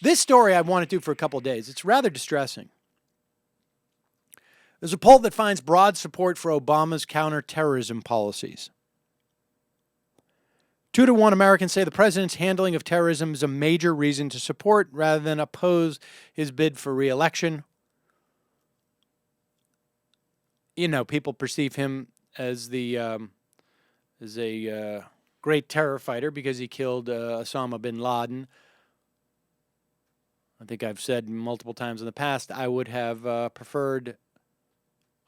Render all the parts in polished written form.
This story I want to do for a couple of days. It's rather distressing. There's a poll that finds broad support for Obama's counterterrorism policies. 2 to 1 Americans say the president's handling of terrorism is a major reason to support rather than oppose his bid for re-election. You know, people perceive him as a great terror fighter because he killed Osama bin Laden. I think I've said multiple times in the past, I would have preferred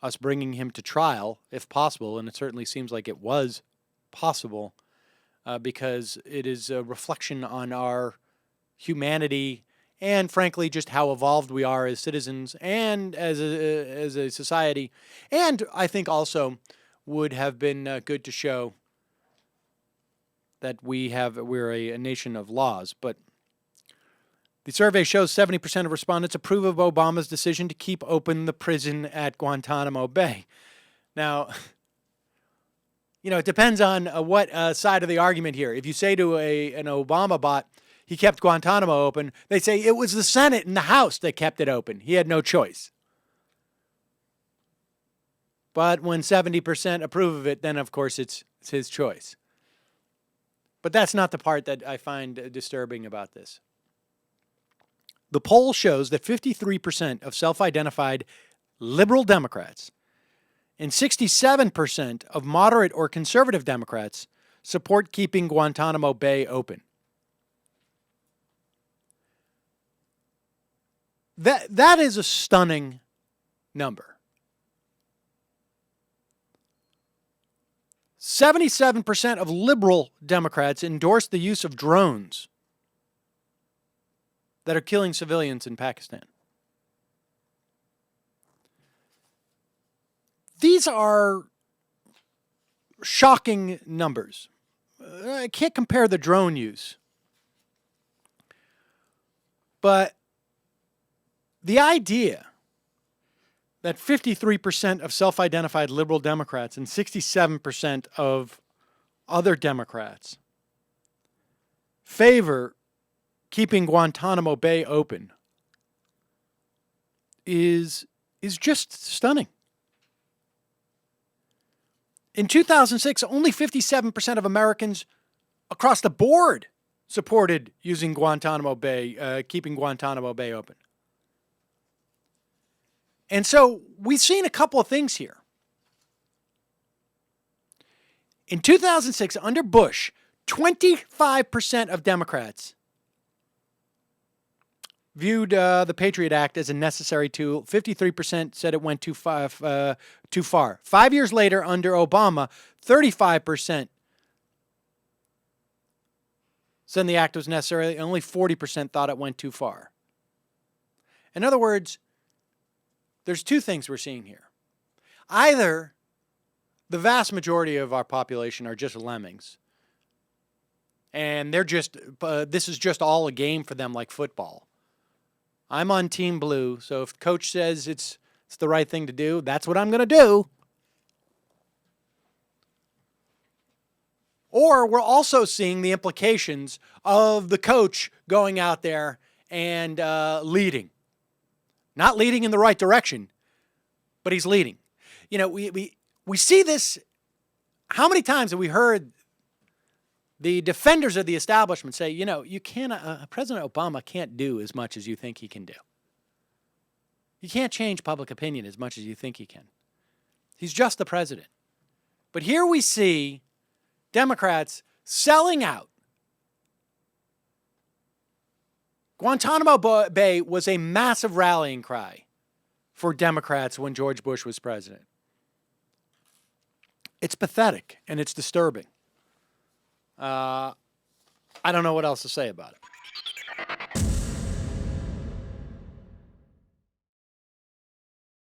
us bringing him to trial, if possible, and it certainly seems like it was possible, because it is a reflection on our humanity and, frankly, just how evolved we are as citizens and as a society. And I think also would have been good to show that we're a nation of laws. But the survey shows 70% of respondents approve of Obama's decision to keep open the prison at Guantanamo Bay. Now, you know, it depends on what side of the argument here. If you say to an Obama bot, he kept Guantanamo open, they say it was the Senate and the House that kept it open. He had no choice. But when 70% approve of it, then, of course, it's his choice. But that's not the part that I find disturbing about this. The poll shows that 53% of self-identified liberal Democrats and 67% of moderate or conservative Democrats support keeping Guantanamo Bay open. That is a stunning number. 77% of liberal Democrats endorsed the use of drones that are killing civilians in Pakistan. These are shocking numbers. I can't compare the drone use. But the idea that 53% of self-identified liberal Democrats and 67% of other Democrats favor keeping Guantanamo Bay open is just stunning. In 2006, only 57% of Americans across the board supported using Guantanamo Bay, keeping Guantanamo Bay open. And so we've seen a couple of things here. In 2006, under Bush, 25% of Democrats viewed the Patriot Act as a necessary tool. 53% said it went too far. 5 years later, under Obama, 35% said the act was necessary, and only 40% thought it went too far. In other words, there's two things we're seeing here. Either the vast majority of our population are just lemmings, and they're just, this is just all a game for them like football. I'm on Team Blue, so if coach says it's the right thing to do, that's what I'm going to do. Or we're also seeing the implications of the coach going out there and leading. Not leading in the right direction, but he's leading. You know, we see this. How many times have we heard the defenders of the establishment say, you know, you can't, President Obama can't do as much as you think he can do. He can't change public opinion as much as you think he can. He's just the president. But here we see Democrats selling out. Guantanamo Bay was a massive rallying cry for Democrats when George Bush was president. It's pathetic and it's disturbing. I don't know what else to say about it.